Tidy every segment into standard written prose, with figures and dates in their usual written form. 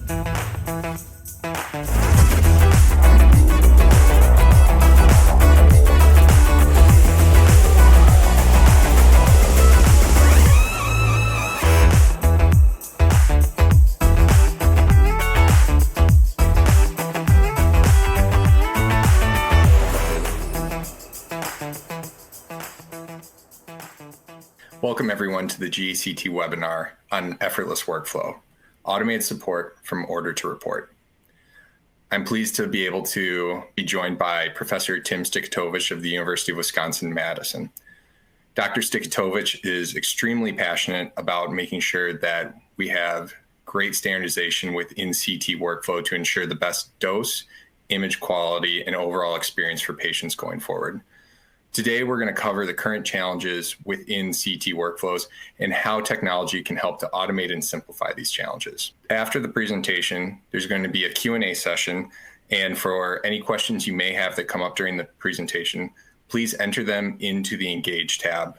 Welcome everyone to the GECT webinar on Effortless Workflow, Automated Support from Order to Report. I'm pleased to be able to be joined by Professor Tim Stikatovic of the University of Wisconsin-Madison. Dr. Stikatovic is extremely passionate about making sure that we have great standardization within CT workflow to ensure the best dose, image quality, and overall experience for patients going forward. Today, we're going to cover the current challenges within CT workflows and how technology can help to automate and simplify these challenges. After the presentation, there's going to be a Q&A session, and for any questions you may have that come up during the presentation, please enter them into the Engage tab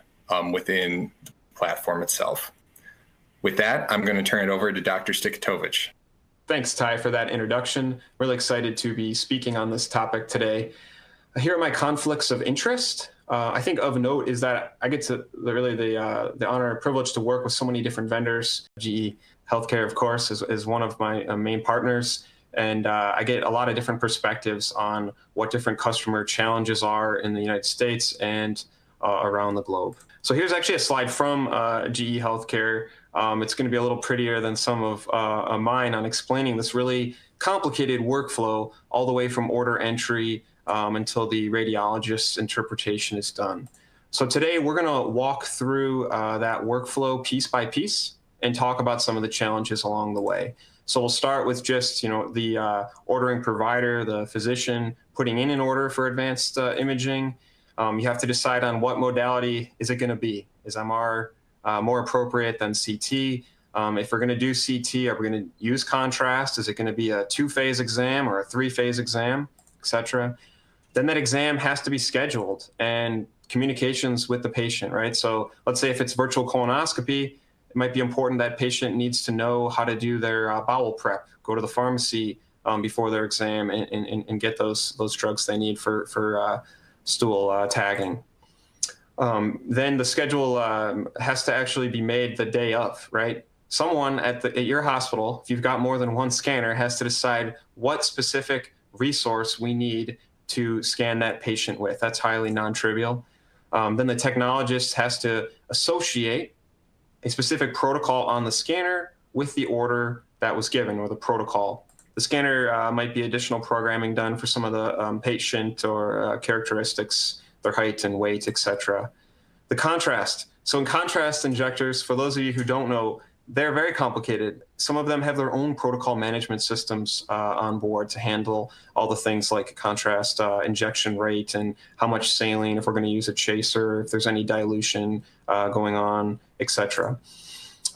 within the platform itself. With that, I'm going to turn it over to Dr. Stikatovic. Thanks, Ty, for that introduction. Really excited to be speaking on this topic today. Here are my conflicts of interest. I think of note is that I get to the honor and privilege to work with so many different vendors. GE Healthcare, of course, is one of my main partners. And I get a lot of different perspectives on what different customer challenges are in the United States and around the globe. So here's actually a slide from GE Healthcare. It's going to be a little prettier than some of mine on explaining this really complicated workflow all the way from order entry until the radiologist's interpretation is done. So today we're going to walk through that workflow piece by piece and talk about some of the challenges along the way. So we'll start with just the ordering provider, the physician, putting in an order for advanced imaging. You have to decide on what modality is it going to be. Is MR more appropriate than CT? If we're going to do CT, are we going to use contrast? Is it going to be a 2-phase exam or a 3-phase exam, etc.? Then that exam has to be scheduled and communications with the patient, right? So let's say if it's virtual colonoscopy, it might be important that patient needs to know how to do their bowel prep, go to the pharmacy before their exam and get those drugs they need for stool tagging. Then the schedule has to actually be made the day of, right? Someone at your hospital, if you've got more than one scanner, has to decide what specific resource we need to scan that patient with. That's highly non-trivial. Then the technologist has to associate a specific protocol on the scanner with the order that was given or the protocol. The scanner might be additional programming done for some of the patient or characteristics, their height and weight, etc. The contrast. So in contrast injectors, for those of you who don't know, they're very complicated. Some of them have their own protocol management systems on board to handle all the things like contrast injection rate and how much saline, if we're going to use a chaser, if there's any dilution going on, etc.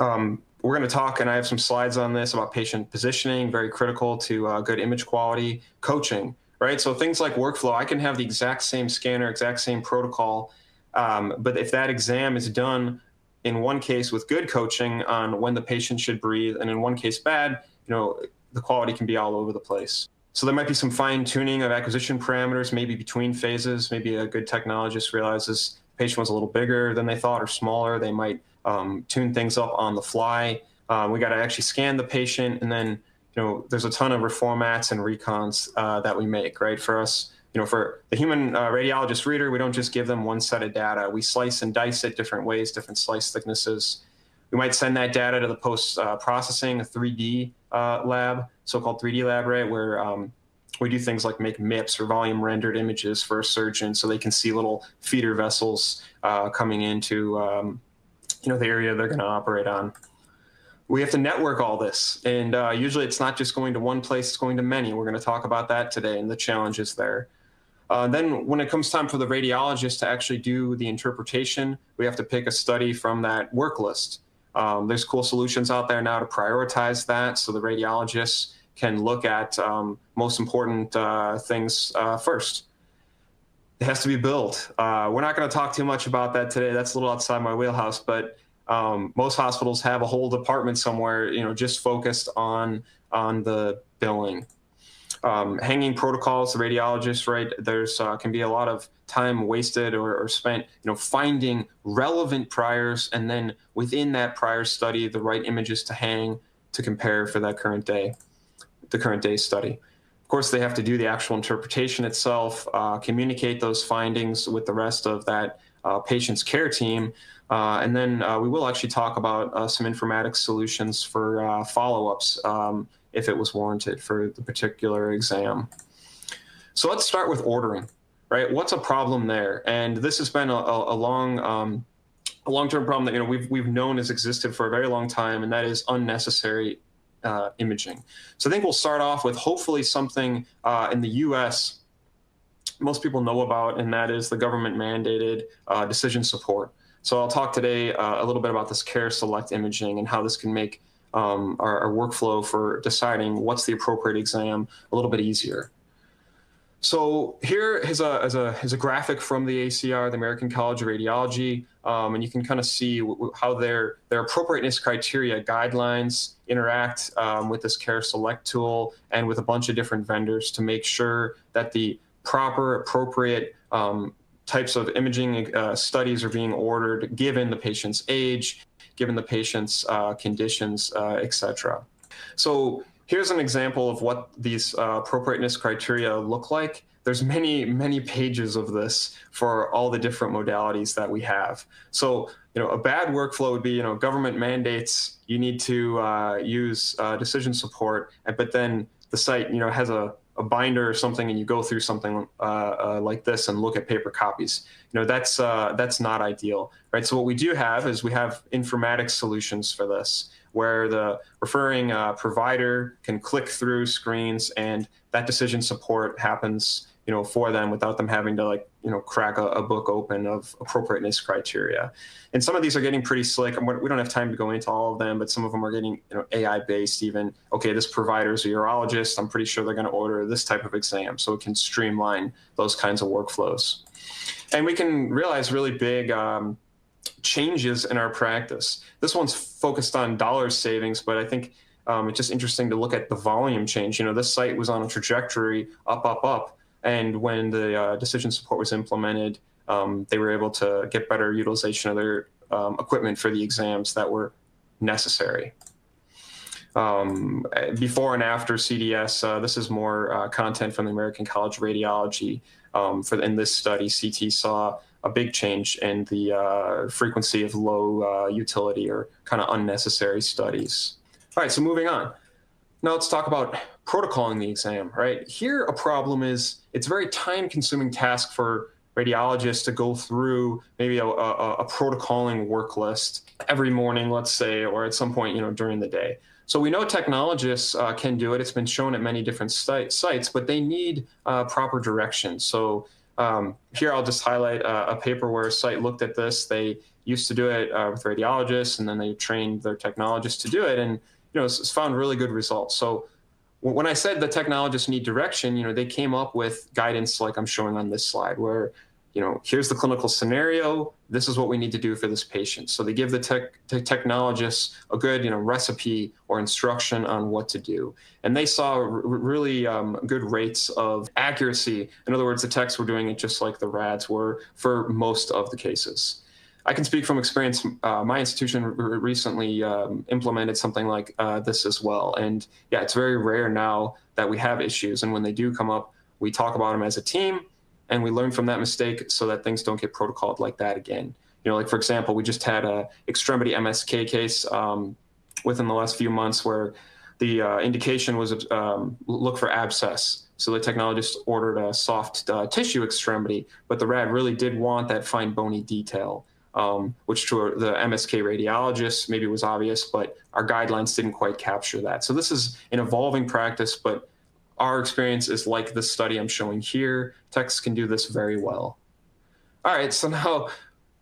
We're going to talk, and I have some slides on this, about patient positioning, very critical to good image quality, coaching, right? So things like workflow, I can have the exact same scanner, exact same protocol, but if that exam is done in one case with good coaching on when the patient should breathe, and in one case bad, the quality can be all over the place. So there might be some fine tuning of acquisition parameters, maybe between phases. Maybe a good technologist realizes the patient was a little bigger than they thought or smaller. They might tune things up on the fly. We got to actually scan the patient, and then there's a ton of reformats and recons that we make, right? For us, for the human radiologist reader, we don't just give them one set of data. We slice and dice it different ways, different slice thicknesses. We might send that data to the post-processing, a 3D lab, so-called 3D lab, right, where we do things like make MIPS or volume rendered images for a surgeon so they can see little feeder vessels coming into the area they're going to operate on. We have to network all this, and usually it's not just going to one place, it's going to many. We're going to talk about that today and the challenges there. Then when it comes time for the radiologist to actually do the interpretation, we have to pick a study from that work list. There's cool solutions out there now to prioritize that so the radiologists can look at most important things first. It has to be billed. We're not going to talk too much about that today. That's a little outside my wheelhouse, but Most hospitals have a whole department somewhere, just focused on the billing. Hanging protocols, the radiologists, right? There's can be a lot of time wasted or spent, finding relevant priors, and then within that prior study, the right images to hang to compare for that current day study. Of course, they have to do the actual interpretation itself, communicate those findings with the rest of that patient's care team, and then we will actually talk about some informatics solutions for follow-ups if it was warranted for the particular exam. So let's start with ordering, right? What's a problem there? And this has been a long-term problem that we've known has existed for a very long time, and that is unnecessary imaging. So I think we'll start off with hopefully something in the U.S. most people know about, and that is the government-mandated decision support. So I'll talk today a little bit about this Care Select imaging and how this can make our workflow for deciding what's the appropriate exam a little bit easier. So here is a graphic from the ACR, the American College of Radiology, and you can kind of see how their appropriateness criteria guidelines interact with this Care Select tool and with a bunch of different vendors to make sure that the proper, appropriate types of imaging studies are being ordered given the patient's age, given the patient's conditions, et cetera. So here's an example of what these appropriateness criteria look like. There's many, many pages of this for all the different modalities that we have. So, a bad workflow would be, government mandates, you need to use decision support, but then the site, has a binder or something, and you go through something like this and look at paper copies. That's not ideal, right? So what we do have is we have informatics solutions for this, where the referring provider can click through screens and that decision support happens, for them without them having to crack a book open of appropriateness criteria. And some of these are getting pretty slick. We don't have time to go into all of them, but some of them are getting AI based even. Okay, this provider's a urologist. I'm pretty sure they're going to order this type of exam, so it can streamline those kinds of workflows. And we can realize really big changes in our practice. This one's focused on dollar savings, but I think it's just interesting to look at the volume change. This site was on a trajectory up. And when the decision support was implemented, they were able to get better utilization of their equipment for the exams that were necessary. Before and after CDS, this is more content from the American College of Radiology. In this study, CT saw a big change in the frequency of low utility or kind of unnecessary studies. All right, so moving on. Now let's talk about protocoling the exam, right? Here, a problem is it's a very time-consuming task for radiologists to go through maybe a protocoling work list every morning, let's say, or at some point, during the day. So we know technologists can do it. It's been shown at many different sites, but they need proper direction. So here I'll just highlight a paper where a site looked at this. They used to do it with radiologists, and then they trained their technologists to do it, and it's found really good results. So when I said the technologists need direction, they came up with guidance like I'm showing on this slide, where here's the clinical scenario. This is what we need to do for this patient. So they give the technologists a good recipe or instruction on what to do. And they saw really good rates of accuracy. In other words, the techs were doing it just like the rads were for most of the cases. I can speak from experience. My institution recently implemented something like this as well. And yeah, it's very rare now that we have issues. And when they do come up, we talk about them as a team, and we learn from that mistake so that things don't get protocoled like that again. Like for example, we just had a extremity MSK case within the last few months where the indication was look for abscess. So the technologist ordered a soft tissue extremity, but the rad really did want that fine bony detail. Which to the MSK radiologists maybe was obvious, but our guidelines didn't quite capture that. So this is an evolving practice, but our experience is like this study I'm showing here. Techs can do this very well. All right, so now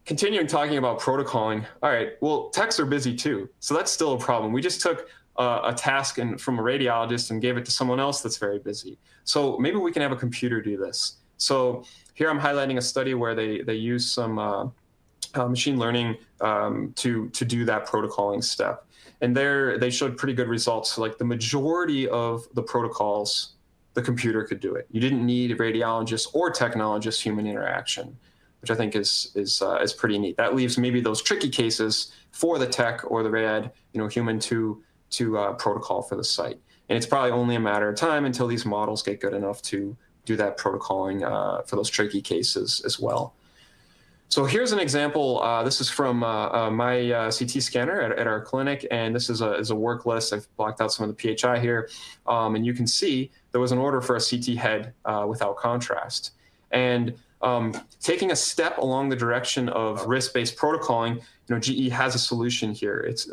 continuing talking about protocoling. All right, well, techs are busy too, so that's still a problem. We just took a task from a radiologist and gave it to someone else that's very busy. So maybe we can have a computer do this. So here I'm highlighting a study where they use some machine learning to do that protocoling step. And there they showed pretty good results. So like the majority of the protocols, the computer could do it. You didn't need a radiologist or technologist human interaction, which I think is pretty neat. That leaves maybe those tricky cases for the tech or the rad, human to protocol for the site. And it's probably only a matter of time until these models get good enough to do that protocoling for those tricky cases as well. So here's an example. This is from my CT scanner at our clinic, and this is a work list. I've blocked out some of the PHI here, and you can see there was an order for a CT head without contrast. And taking a step along the direction of risk-based protocoling, GE has a solution here. It's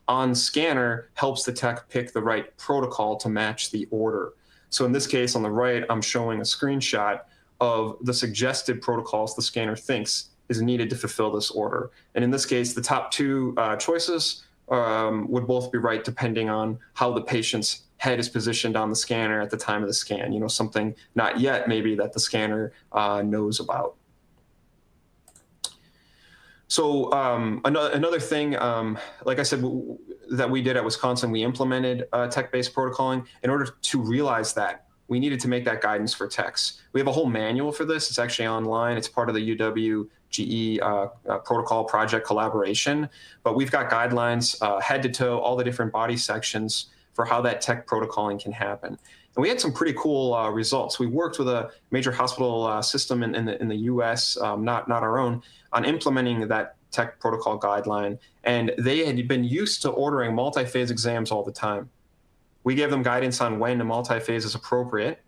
on scanner helps the tech pick the right protocol to match the order. So in this case, on the right, I'm showing a screenshot of the suggested protocols the scanner thinks is needed to fulfill this order. And in this case, the top two choices would both be right depending on how the patient's head is positioned on the scanner at the time of the scan, something not yet maybe that the scanner knows about. So another thing, like I said, that we did at Wisconsin, we implemented tech-based protocoling. In order to realize that, we needed to make that guidance for techs. We have a whole manual for this. It's actually online. It's part of the UW-GE protocol project collaboration. But we've got guidelines head to toe, all the different body sections for how that tech protocoling can happen. And we had some pretty cool results. We worked with a major hospital system in the US, not our own, on implementing that tech protocol guideline. And they had been used to ordering multi-phase exams all the time. We gave them guidance on when a multi-phase is appropriate.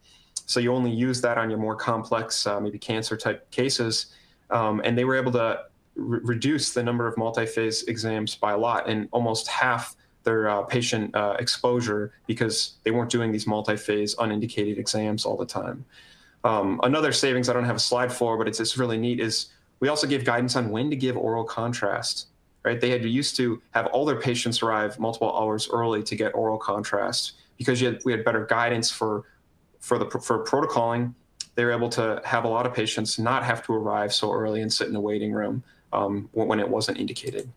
So you only use that on your more complex, maybe cancer type cases. And they were able to reduce the number of multi-phase exams by a lot, and almost half their patient exposure, because they weren't doing these multi-phase unindicated exams all the time. Another savings I don't have a slide for, but it's really neat, is we also gave guidance on when to give oral contrast. Right? They had used to have all their patients arrive multiple hours early to get oral contrast, because we had better guidance for protocoling. They were able to have a lot of patients not have to arrive so early and sit in the waiting room when it wasn't indicated.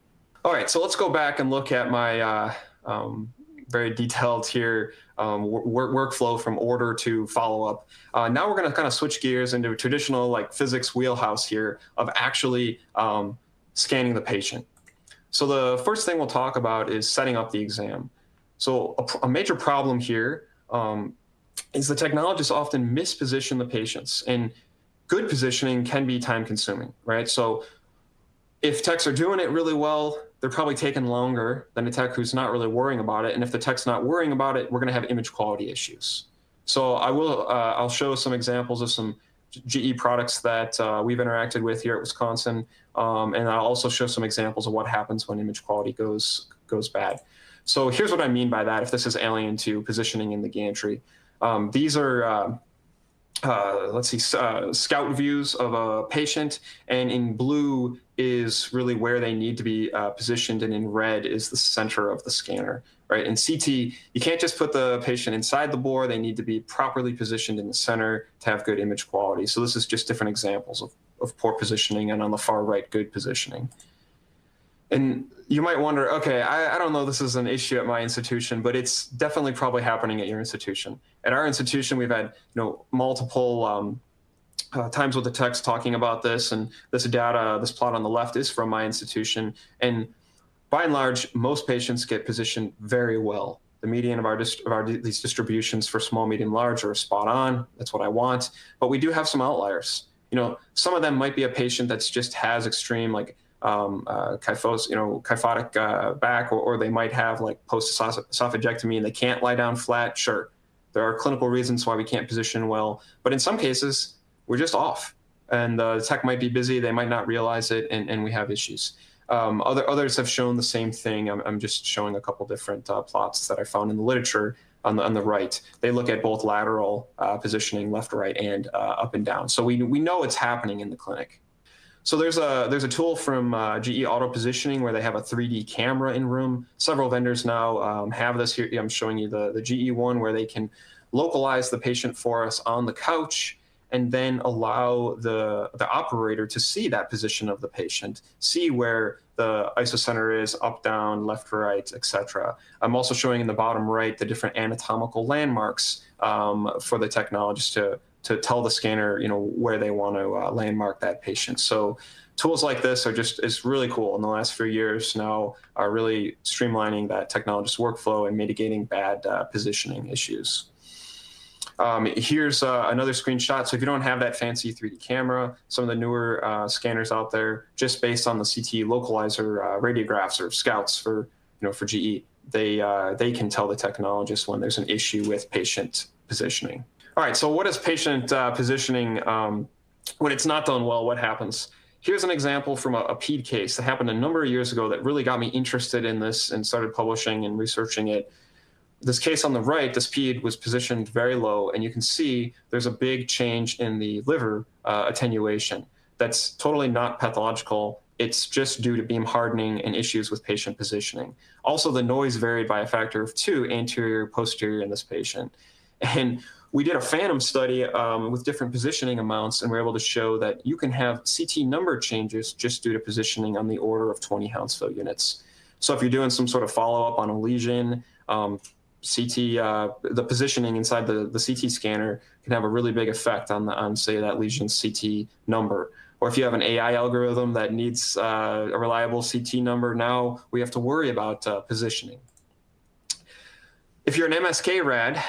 All right, so let's go back and look at my very detailed here workflow from order to follow-up. Now we're going to kind of switch gears into a traditional like physics wheelhouse here of actually scanning the patient. So the first thing we'll talk about is setting up the exam. So a major problem here is the technologists often misposition the patients, and good positioning can be time consuming, right? So if techs are doing it really well, they're probably taking longer than a tech who's not really worrying about it. And if the tech's not worrying about it, we're going to have image quality issues. So I'll show some examples of some GE products that we've interacted with here at Wisconsin. And I'll also show some examples of what happens when image quality goes bad. So here's what I mean by that, if this is alien to positioning in the gantry. These are, let's see, scout views of a patient, and in blue is really where they need to be positioned, and in red is the center of the scanner, right? In CT, you can't just put the patient inside the bore. They need to be properly positioned in the center to have good image quality. So this is just different examples of poor positioning, and on the far right, good positioning. And you might wonder, okay, I don't know this is an issue at my institution, but it's definitely probably happening at your institution. At our institution, we've had multiple times with the techs talking about this, and this data, this plot on the left is from my institution. And by and large, most patients get positioned very well. The median of these distributions for small, medium, large are spot on. That's what I want. But we do have some outliers. Some of them might be a patient that's just has extreme like kyphotic back, or they might have like post-esophagectomy and they can't lie down flat. Sure, there are clinical reasons why we can't position well, but in some cases we're just off, and the tech might be busy, they might not realize it, and we have issues. Others have shown the same thing. I'm just showing a couple different plots that I found in the literature on the right. They look at both lateral positioning, left, right, and up and down. So we know it's happening in the clinic. So there's a tool from GE Auto Positioning where they have a 3D camera in room. Several vendors now have this here. I'm showing you the GE one where they can localize the patient for us on the couch, and then allow the operator to see that position of the patient, see where the isocenter is, up, down, left, right, etc. I'm also showing in the bottom right the different anatomical landmarks for the technologist to tell the scanner, where they want to landmark that patient. So tools like this is really cool. In the last few years now are really streamlining that technologist workflow and mitigating bad positioning issues. Here's another screenshot. So if you don't have that fancy 3D camera, some of the newer scanners out there, just based on the CT localizer radiographs or scouts for GE, they can tell the technologist when there's an issue with patient positioning. All right, so what is patient positioning when it's not done well? What happens? Here's an example from a PED case that happened a number of years ago that really got me interested in this and started publishing and researching it. This case on the right, this PED was positioned very low, and you can see there's a big change in the liver attenuation. That's totally not pathological. It's just due to beam hardening and issues with patient positioning. Also, the noise varied by a factor of 2 anterior, posterior in this patient. And we did a phantom study with different positioning amounts, and we're able to show that you can have CT number changes just due to positioning on the order of 20 Hounsfield units. So if you're doing some sort of follow-up on a lesion, the positioning inside the CT scanner can have a really big effect on say, that lesion's CT number. Or if you have an AI algorithm that needs a reliable CT number, now we have to worry about positioning. If you're an MSK rad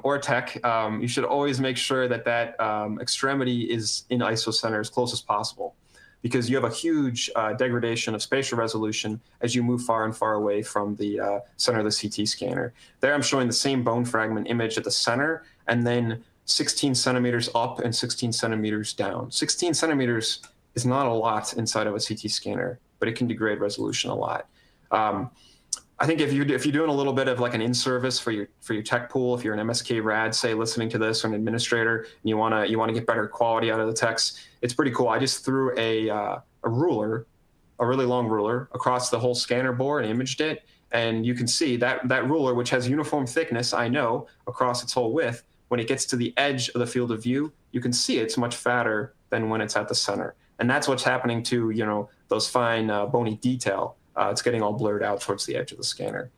or a tech, you should always make sure that extremity is in isocenter as close as possible, because you have a huge degradation of spatial resolution as you move far and far away from the center of the CT scanner. There I'm showing the same bone fragment image at the center, and then 16 centimeters up and 16 centimeters down. 16 centimeters is not a lot inside of a CT scanner, but it can degrade resolution a lot. I think if you're doing a little bit of like an in-service for your tech pool, if you're an MSK rad, say, listening to this, or an administrator, and you wanna get better quality out of the techs, it's pretty cool. I just threw a ruler, a really long ruler, across the whole scanner board and imaged it, and you can see that ruler, which has uniform thickness, I know, across its whole width, when it gets to the edge of the field of view, you can see it's much fatter than when it's at the center, and that's what's happening to those fine bony detail. It's getting all blurred out towards the edge of the scanner.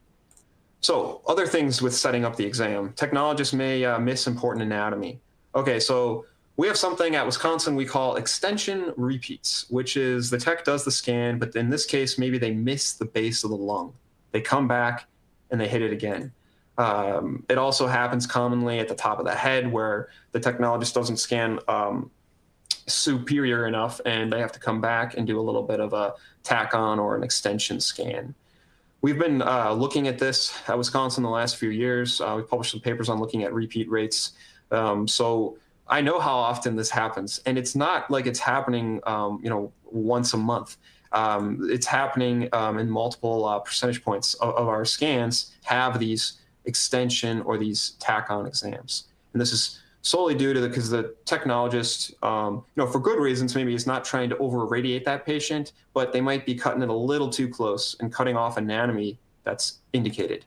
So other things with setting up the exam. Technologists may miss important anatomy. Okay, so we have something at Wisconsin we call extension repeats, which is the tech does the scan, but in this case, maybe they miss the base of the lung. They come back and they hit it again. It also happens commonly at the top of the head, where the technologist doesn't scan superior enough, and they have to come back and do a little bit of a tack on or an extension scan. We've been looking at this at Wisconsin the last few years. We've published some papers on looking at repeat rates. So I know how often this happens, and it's not like it's happening once a month. It's happening in multiple percentage points of our scans have these extension or these tack on exams. And this is solely due to because the technologist, for good reasons, maybe is not trying to over irradiate that patient, but they might be cutting it a little too close and cutting off anatomy that's indicated.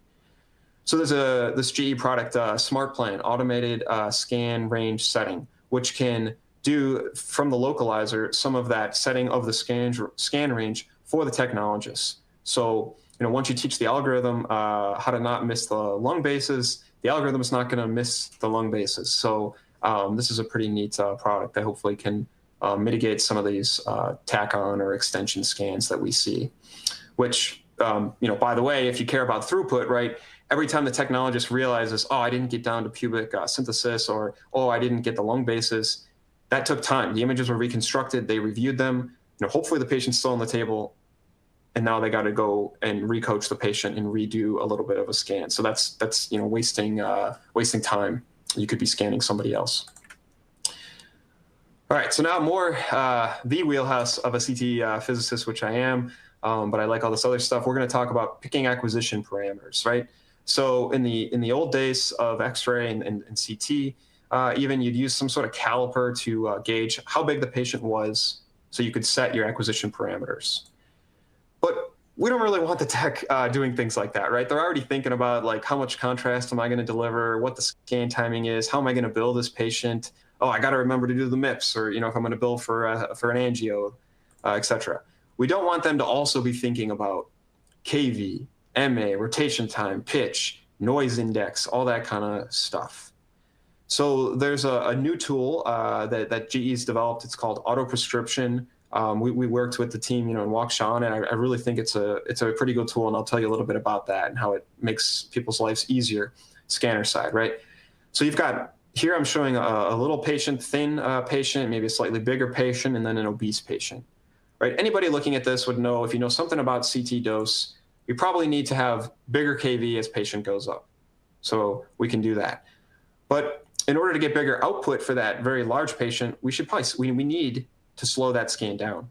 So there's this GE product, Smart Plan, automated scan range setting, which can do from the localizer some of that setting of the scan range for the technologist. So once you teach the algorithm how to not miss the lung bases, the algorithm is not going to miss the lung bases. So this is a pretty neat product that hopefully can mitigate some of these tack on or extension scans that we see, which, by the way, if you care about throughput, right, every time the technologist realizes, oh, I didn't get down to pubic synthesis, or, oh, I didn't get the lung bases, that took time. The images were reconstructed, they reviewed them, hopefully the patient's still on the table, and now they got to go and recoach the patient and redo a little bit of a scan. So that's wasting time. You could be scanning somebody else. All right, so now more the wheelhouse of a CT physicist, which I am, but I like all this other stuff. We're going to talk about picking acquisition parameters, right? So in the old days of X-ray and CT, even you'd use some sort of caliper to gauge how big the patient was, so you could set your acquisition parameters. But we don't really want the tech doing things like that, right? They're already thinking about like how much contrast am I going to deliver, what the scan timing is, how am I going to bill this patient. oh, I got to remember to do the MIPS, or if I'm going to bill for an angio, etc. We don't want them to also be thinking about KV, MA, rotation time, pitch, noise index, all that kind of stuff. So there's a new tool that GE's developed. It's called auto prescription. We worked with the team, in Waukesha, and I really think it's a pretty good tool, and I'll tell you a little bit about that and how it makes people's lives easier, scanner side, right? So you've got, here I'm showing a little patient, thin patient, maybe a slightly bigger patient, and then an obese patient, right? Anybody looking at this would know, if you know something about CT dose, you probably need to have bigger KV as patient goes up. So we can do that. But in order to get bigger output for that very large patient, we need to slow that scan down.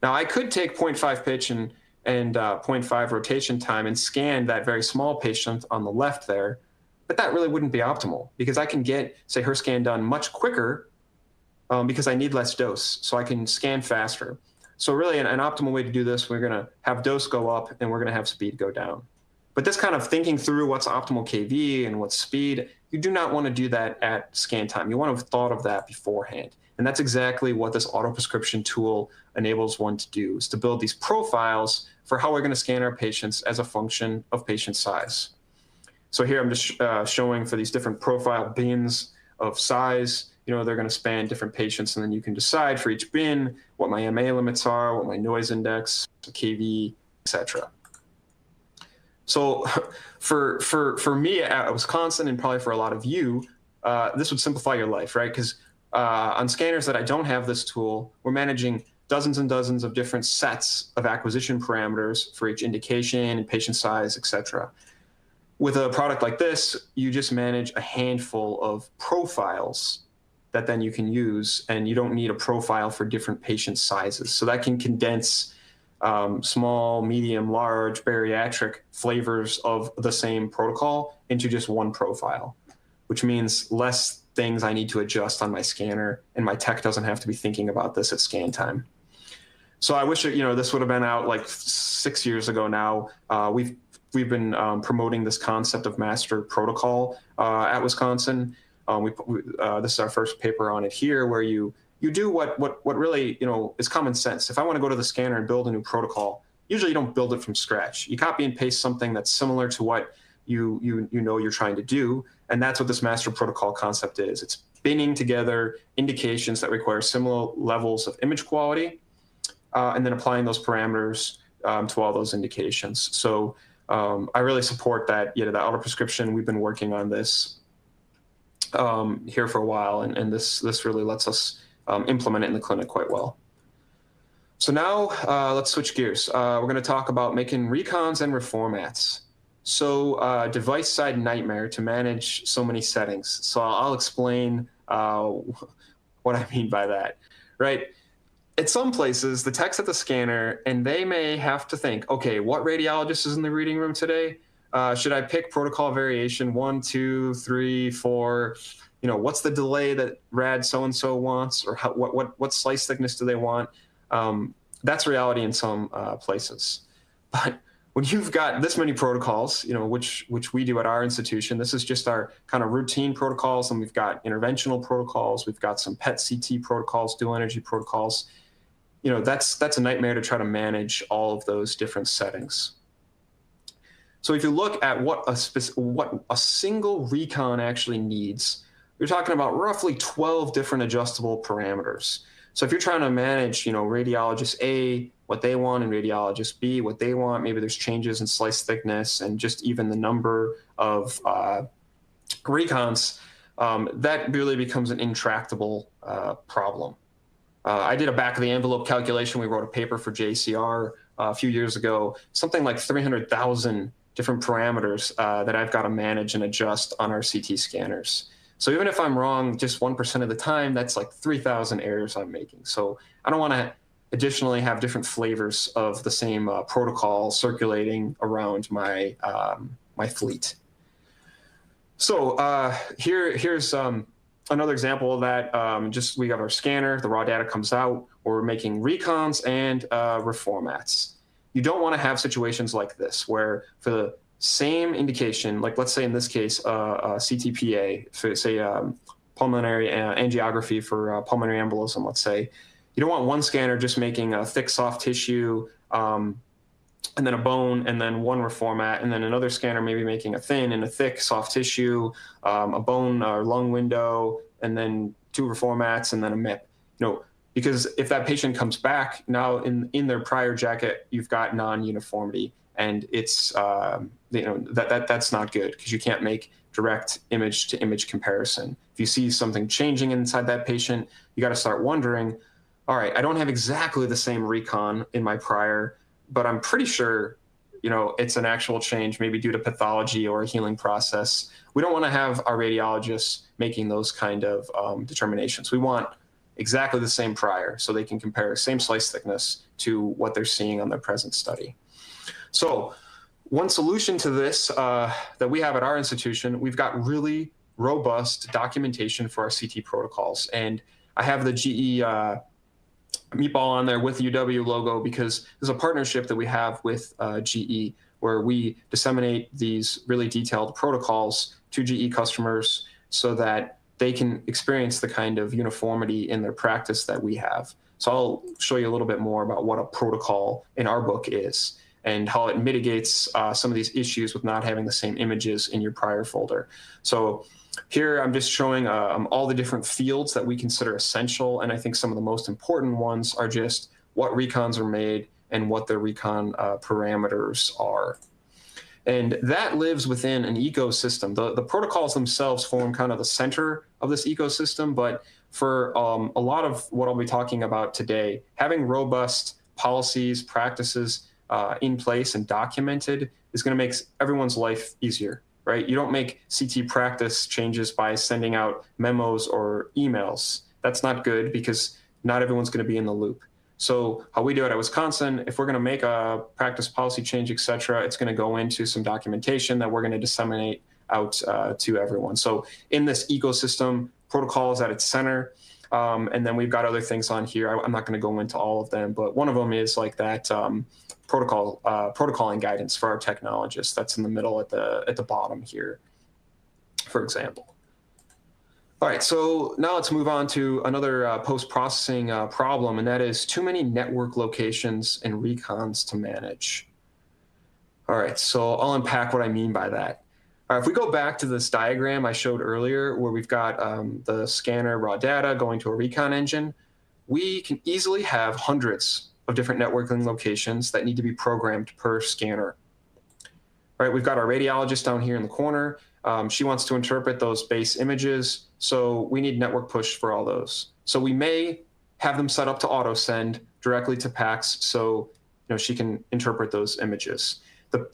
Now, I could take 0.5 pitch and 0.5 rotation time and scan that very small patient on the left there, but that really wouldn't be optimal, because I can get, say, her scan done much quicker because I need less dose, so I can scan faster. So really an optimal way to do this, we're going to have dose go up and we're going to have speed go down. But this kind of thinking through what's optimal KV and what's speed, you do not want to do that at scan time. You want to have thought of that beforehand. And that's exactly what this auto prescription tool enables one to do, is to build these profiles for how we're going to scan our patients as a function of patient size. So here I'm just showing for these different profile bins of size. They're going to span different patients, and then you can decide for each bin what my MA limits are, what my noise index, KV, etc. So for me at Wisconsin, and probably for a lot of you, this would simplify your life, right? Because on scanners that I don't have this tool, we're managing dozens and dozens of different sets of acquisition parameters for each indication and patient size, etc. With a product like this, you just manage a handful of profiles that then you can use, and you don't need a profile for different patient sizes. So that can condense small, medium, large, bariatric flavors of the same protocol into just one profile, which means less things I need to adjust on my scanner, and my tech doesn't have to be thinking about this at scan time. So I wish this would have been out like 6 years ago now. We've been promoting this concept of master protocol at Wisconsin. This is our first paper on it here, where you do what really is common sense. If I want to go to the scanner and build a new protocol, usually you don't build it from scratch. You copy and paste something that's similar to what you're trying to do, and that's what this master protocol concept is. It's binning together indications that require similar levels of image quality, and then applying those parameters to all those indications. So I really support that. The auto prescription. We've been working on this here for a while, and this really lets us implement it in the clinic quite well. So now let's switch gears. We're going to talk about making recons and reformats. So device side nightmare to manage so many settings. So I'll explain what I mean by that, right? At some places, the tech's at the scanner, and they may have to think, okay, what radiologist is in the reading room today? Should I pick protocol variation 1, 2, 3, 4? What's the delay that rad so-and-so wants, or what slice thickness do they want? That's reality in some places. But when you've got this many protocols, which we do at our institution, this is just our kind of routine protocols, and we've got interventional protocols, we've got some PET CT protocols, dual energy protocols. That's a nightmare to try to manage all of those different settings. So if you look at what a single recon actually needs, you're talking about roughly 12 different adjustable parameters. So if you're trying to manage, radiologist A, what they want, and radiologist B, what they want, maybe there's changes in slice thickness and just even the number of recons, that really becomes an intractable problem. I did a back of the envelope calculation. We wrote a paper for JCR a few years ago, something like 300,000 different parameters that I've got to manage and adjust on our CT scanners. So even if I'm wrong just 1% of the time, that's like 3,000 errors I'm making. So I don't want to additionally have different flavors of the same protocol circulating around my my fleet. So here's another example of that. We got our scanner, the raw data comes out, we're making recons and reformats. You don't want to have situations like this where for the same indication, like let's say in this case, CTPA, say pulmonary angiography for pulmonary embolism, let's say. You don't want one scanner just making a thick, soft tissue, and then a bone, and then one reformat, and then another scanner maybe making a thin and a thick, soft tissue, a bone or lung window, and then 2 reformats, and then a MIP. Because if that patient comes back, now in their prior jacket, you've got non-uniformity, and it's that's not good, because you can't make direct image-to-image comparison. If you see something changing inside that patient, you got to start wondering, all right, I don't have exactly the same recon in my prior, but I'm pretty sure, it's an actual change, maybe due to pathology or a healing process. We don't want to have our radiologists making those kind of determinations. We want exactly the same prior, so they can compare same slice thickness to what they're seeing on their present study. So one solution to this that we have at our institution, we've got really robust documentation for our CT protocols. And I have the GE meatball on there with the UW logo, because there's a partnership that we have with GE, where we disseminate these really detailed protocols to GE customers so that they can experience the kind of uniformity in their practice that we have. So I'll show you a little bit more about what a protocol in our book is and how it mitigates some of these issues with not having the same images in your prior folder. So here I'm just showing all the different fields that we consider essential, and I think some of the most important ones are just what recons are made and what their recon parameters are. And that lives within an ecosystem. The protocols themselves form kind of the center of this ecosystem, but for a lot of what I'll be talking about today, having robust policies, practices in place and documented is going to make everyone's life easier, right? You don't make CT practice changes by sending out memos or emails. That's not good, because not everyone's going to be in the loop. So how we do it at Wisconsin, if we're going to make a practice policy change, et cetera, it's going to go into some documentation that we're going to disseminate out to everyone. So in this ecosystem, protocol is at its center. And then we've got other things on here. I'm not going to go into all of them, but one of them is like that protocoling guidance for our technologists. That's in the middle at the bottom here, for example. All right, so now let's move on to another post-processing problem, and that is too many network locations and recons to manage. All right, so I'll unpack what I mean by that. All right, if we go back to this diagram I showed earlier, where we've got the scanner raw data going to a recon engine, we can easily have hundreds of different networking locations that need to be programmed per scanner. All right, we've got our radiologist down here in the corner. She wants to interpret those base images, so we need network push for all those. So we may have them set up to auto send directly to PACS, so she can interpret those images. The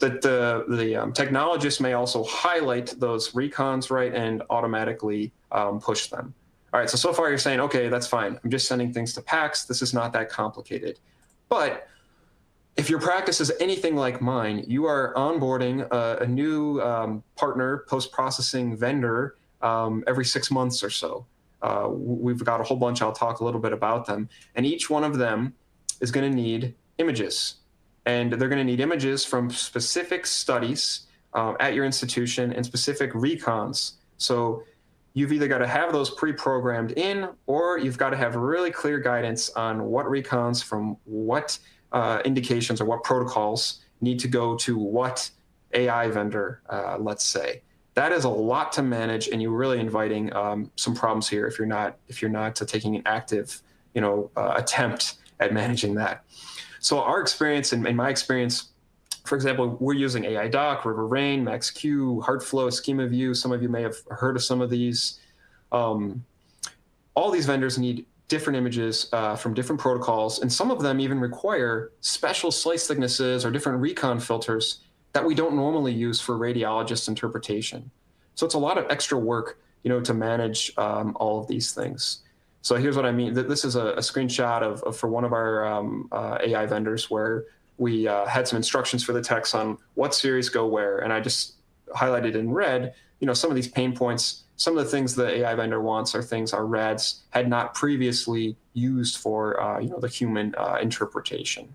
technologist may also highlight those recons, right, and automatically push them. All right, so far you're saying, okay, that's fine. I'm just sending things to PACS. This is not that complicated. But if your practice is anything like mine, you are onboarding a new partner, post-processing vendor every 6 months or so. We've got a whole bunch. I'll talk a little bit about them. And each one of them is going to need images. And they're going to need images from specific studies at your institution and specific recons. So you've either got to have those pre-programmed in, or you've got to have really clear guidance on what recons from what indications or what protocols need to go to what AI vendor, let's say. That is a lot to manage, and you're really inviting some problems here if you're not taking an active, attempt at managing that. So our experience, and my experience, for example, we're using AI Doc, River Rain, MaxQ, HeartFlow, Schema View. Some of you may have heard of some of these. All these vendors need different images from different protocols, and some of them even require special slice thicknesses or different recon filters that we don't normally use for radiologist interpretation. So it's a lot of extra work, to manage all of these things. So here's what I mean. This is a screenshot of for one of our AI vendors, where we had some instructions for the techs on what series go where, and I just highlighted in red, some of these pain points. Some of the things the AI vendor wants are things our rads had not previously used for the human interpretation.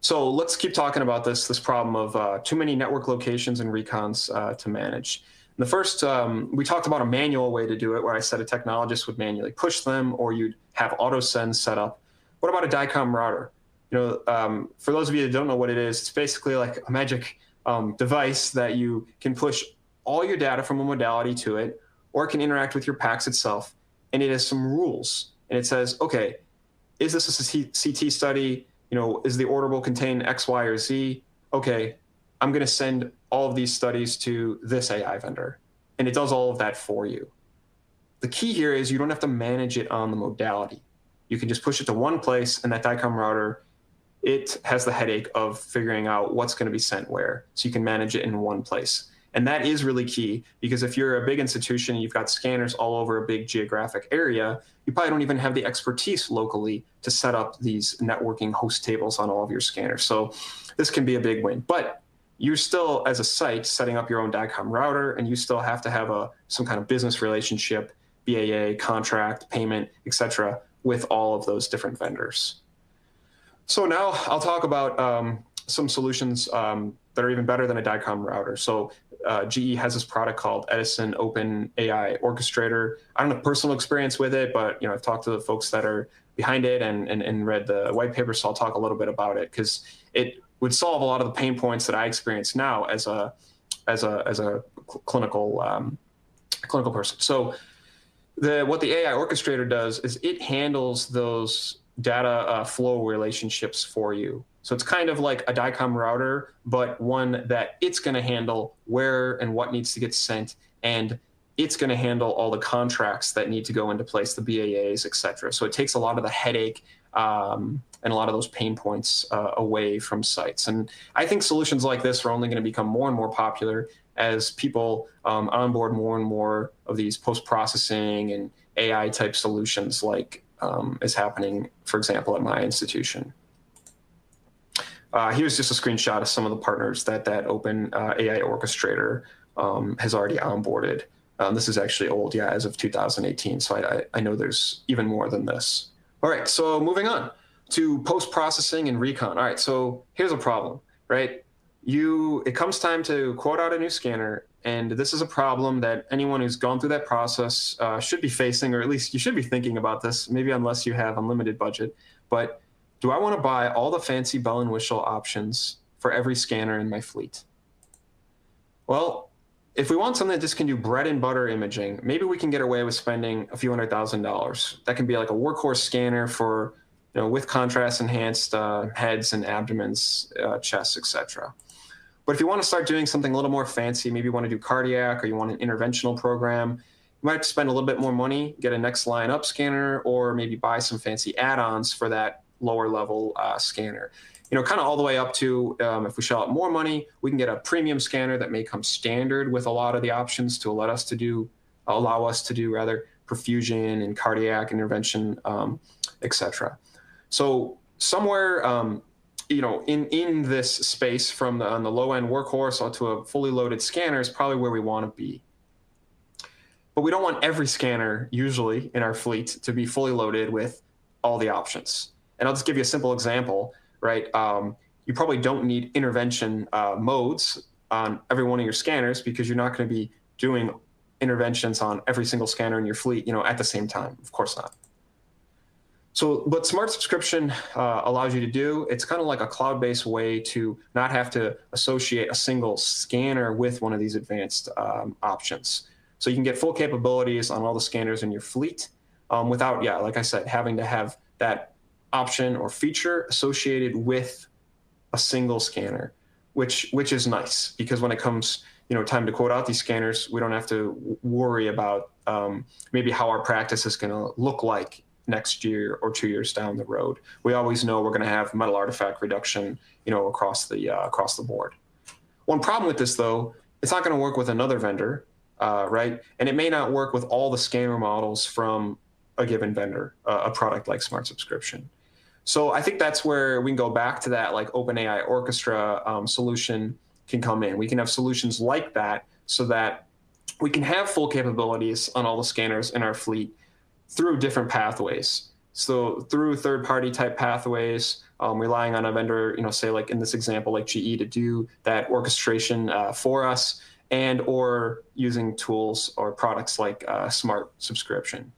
So let's keep talking about this problem of too many network locations and recons to manage. The first, we talked about a manual way to do it, where I said a technologist would manually push them, or you'd have auto send set up. What about a DICOM router? For those of you that don't know what it is, it's basically like a magic device that you can push all your data from a modality to it, or it can interact with your PACS itself. And it has some rules. And it says, okay, is this a CT study? Is the orderable contain X, Y, or Z? Okay, I'm going to send all of these studies to this AI vendor. And it does all of that for you. The key here is you don't have to manage it on the modality. You can just push it to one place, and that DICOM router, it has the headache of figuring out what's going to be sent where. So you can manage it in one place. And that is really key, because if you're a big institution and you've got scanners all over a big geographic area, you probably don't even have the expertise locally to set up these networking host tables on all of your scanners. So this can be a big win. But you're still, as a site, setting up your own DICOM router, and you still have to have some kind of business relationship, BAA, contract, payment, et cetera, with all of those different vendors. So now I'll talk about some solutions that are even better than a DICOM router. So GE has this product called Edison Open AI Orchestrator. I don't have personal experience with it, but I've talked to the folks that are behind it and read the white paper, so I'll talk a little bit about it, because it would solve a lot of the pain points that I experience now as a clinical person. So what the AI orchestrator does is it handles those data flow relationships for you. So it's kind of like a DICOM router, but one that it's going to handle where and what needs to get sent, and it's going to handle all the contracts that need to go into place, the BAAs, et cetera. So it takes a lot of the headache and a lot of those pain points away from sites. And I think solutions like this are only going to become more and more popular as people onboard more and more of these post-processing and AI type solutions, like is happening, for example, at my institution. Here's just a screenshot of some of the partners that Open AI Orchestrator has already onboarded. This is actually old, as of 2018. So I know there's even more than this. All right, so moving on to post-processing and recon. All right, so here's a problem, right? It comes time to quote out a new scanner, and this is a problem that anyone who's gone through that process should be facing, or at least you should be thinking about this, maybe unless you have unlimited budget. But do I want to buy all the fancy bell and whistle options for every scanner in my fleet? Well, if we want something that just can do bread and butter imaging, maybe we can get away with spending a few $100,000. That can be like a workhorse scanner for, with contrast enhanced heads and abdomens, chests, etc. But if you want to start doing something a little more fancy, maybe you want to do cardiac, or you want an interventional program, you might have to spend a little bit more money, get a next line up scanner, or maybe buy some fancy add-ons for that lower level scanner. Kind of all the way up to, if we shell out more money, we can get a premium scanner that may come standard with a lot of the options to allow us to do perfusion and cardiac intervention, et cetera. So somewhere, in this space, from on the low end workhorse to a fully loaded scanner is probably where we want to be. But we don't want every scanner usually in our fleet to be fully loaded with all the options. And I'll just give you a simple example, right? You probably don't need intervention modes on every one of your scanners, because you're not going to be doing interventions on every single scanner in your fleet, at the same time. Of course not. So what Smart Subscription allows you to do, it's kind of like a cloud-based way to not have to associate a single scanner with one of these advanced options. So you can get full capabilities on all the scanners in your fleet without, like I said, having to have that option or feature associated with a single scanner, which is nice, because when it comes time to quote out these scanners, we don't have to worry about maybe how our practice is going to look like next year or 2 years down the road. We always know we're going to have metal artifact reduction, across the board. One problem with this, though, it's not going to work with another vendor, right? And it may not work with all the scanner models from a given vendor, a product like Smart Subscription. So I think that's where we can go back to that, like OpenAI Orchestra solution can come in. We can have solutions like that so that we can have full capabilities on all the scanners in our fleet through different pathways. So through third-party type pathways, relying on a vendor, say like in this example, like GE, to do that orchestration for us, and or using tools or products like smart subscription.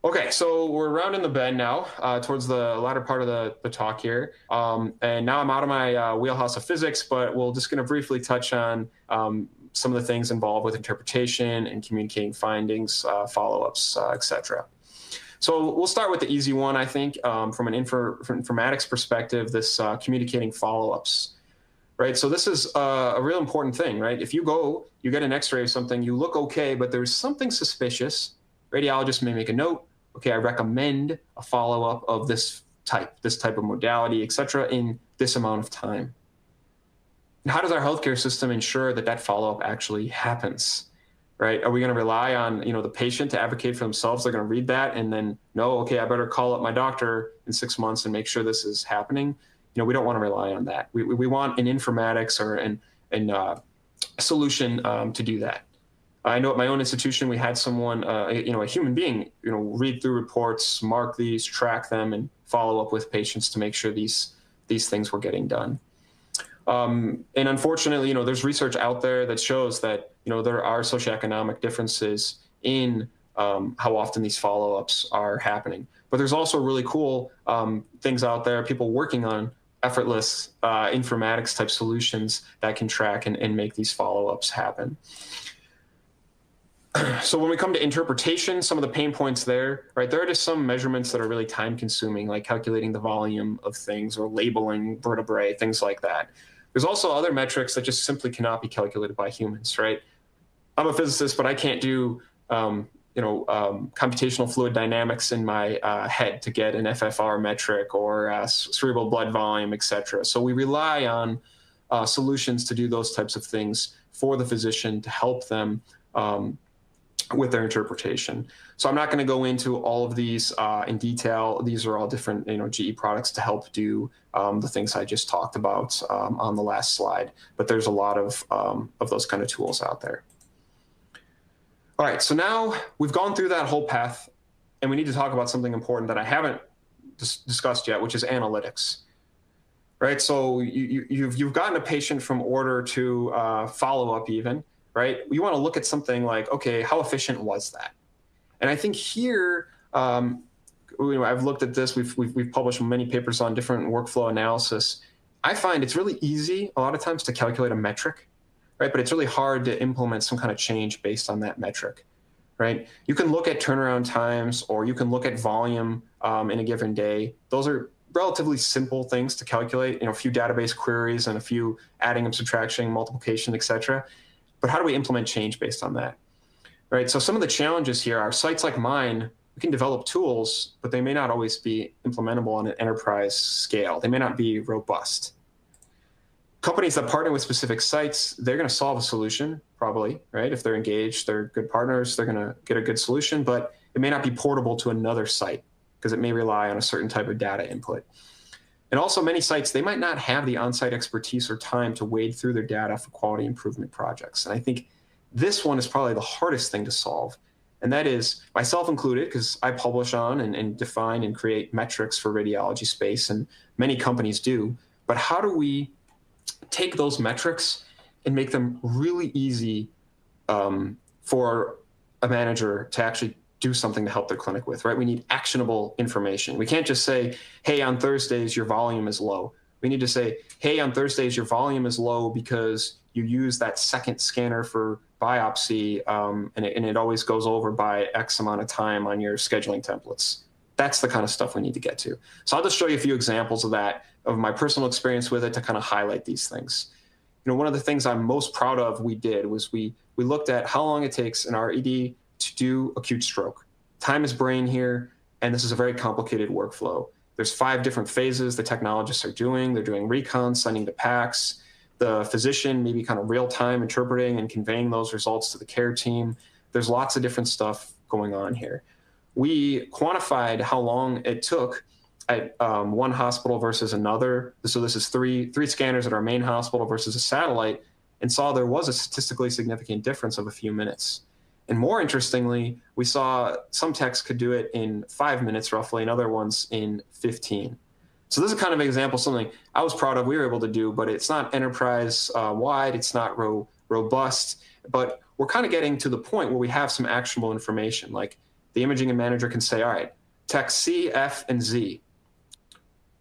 Okay, so we're rounding the bend now towards the latter part of the talk here. And now I'm out of my wheelhouse of physics, but we're just going to briefly touch on some of the things involved with interpretation and communicating findings, follow-ups, etc. So we'll start with the easy one, I think, from an informatics perspective, this communicating follow-ups. Right, so this is a real important thing, right? If you get an x-ray of something, you look okay, but there's something suspicious, radiologist may make a note. Okay, I recommend a follow-up of this type of modality, et cetera, in this amount of time. And how does our healthcare system ensure that follow-up actually happens, right? Are we going to rely on, the patient to advocate for themselves? They're going to read that and then know, okay, I better call up my doctor in 6 months and make sure this is happening. We don't want to rely on that. We want an informatics or a solution to do that. I know at my own institution, we had someone, a human being, read through reports, mark these, track them, and follow up with patients to make sure these things were getting done. And unfortunately, there's research out there that shows that, there are socioeconomic differences in how often these follow-ups are happening. But there's also really cool things out there, people working on effortless informatics type solutions that can track and make these follow-ups happen. So when we come to interpretation, some of the pain points there, right? There are just some measurements that are really time consuming, like calculating the volume of things or labeling vertebrae, things like that. There's also other metrics that just simply cannot be calculated by humans, right? I'm a physicist, but I can't do, computational fluid dynamics in my head to get an FFR metric or cerebral blood volume, et cetera. So we rely on solutions to do those types of things for the physician to help them with their interpretation. So I'm not going to go into all of these in detail. These are all different, GE products to help do the things I just talked about on the last slide. But there's a lot of those kind of tools out there. All right, so now we've gone through that whole path, and we need to talk about something important that I haven't discussed yet, which is analytics. Right, so you've gotten a patient from order to follow-up even. Right? You want to look at something like, okay, how efficient was that? And I think here, I've looked at this. We've published many papers on different workflow analysis. I find it's really easy a lot of times to calculate a metric, right? But it's really hard to implement some kind of change based on that metric, right? You can look at turnaround times, or you can look at volume in a given day. Those are relatively simple things to calculate. A few database queries and a few adding and subtraction, multiplication, et cetera. But how do we implement change based on that? Right. So some of the challenges here are sites like mine, we can develop tools, but they may not always be implementable on an enterprise scale. They may not be robust. Companies that partner with specific sites, they're going to solve a solution, probably, right? If they're engaged, they're good partners, they're going to get a good solution, but it may not be portable to another site because it may rely on a certain type of data input. And also many sites, they might not have the on-site expertise or time to wade through their data for quality improvement projects. And I think this one is probably the hardest thing to solve. And that is, myself included, because I publish on and define and create metrics for radiology space, and many companies do. But how do we take those metrics and make them really easy for a manager to actually do something to help their clinic with, right? We need actionable information. We can't just say, hey, on Thursdays, your volume is low. We need to say, hey, on Thursdays, your volume is low because you use that second scanner for biopsy, and it always goes over by X amount of time on your scheduling templates. That's the kind of stuff we need to get to. So I'll just show you a few examples of that, of my personal experience with it to kind of highlight these things. One of the things I'm most proud of we did was we looked at how long it takes an RED to do acute stroke. Time is brain here, and this is a very complicated workflow. There's 5 different phases the technologists are doing. They're doing recons, sending to PACS. The physician maybe kind of real-time interpreting and conveying those results to the care team. There's lots of different stuff going on here. We quantified how long it took at one hospital versus another. So this is three scanners at our main hospital versus a satellite, and saw there was a statistically significant difference of a few minutes. And more interestingly, we saw some techs could do it in 5 minutes roughly, and other ones in 15. So this is kind of an example of something I was proud of we were able to do, but it's not enterprise wide, it's not robust, but we're kind of getting to the point where we have some actionable information. Like the imaging manager can say, all right, tech C, F, and Z.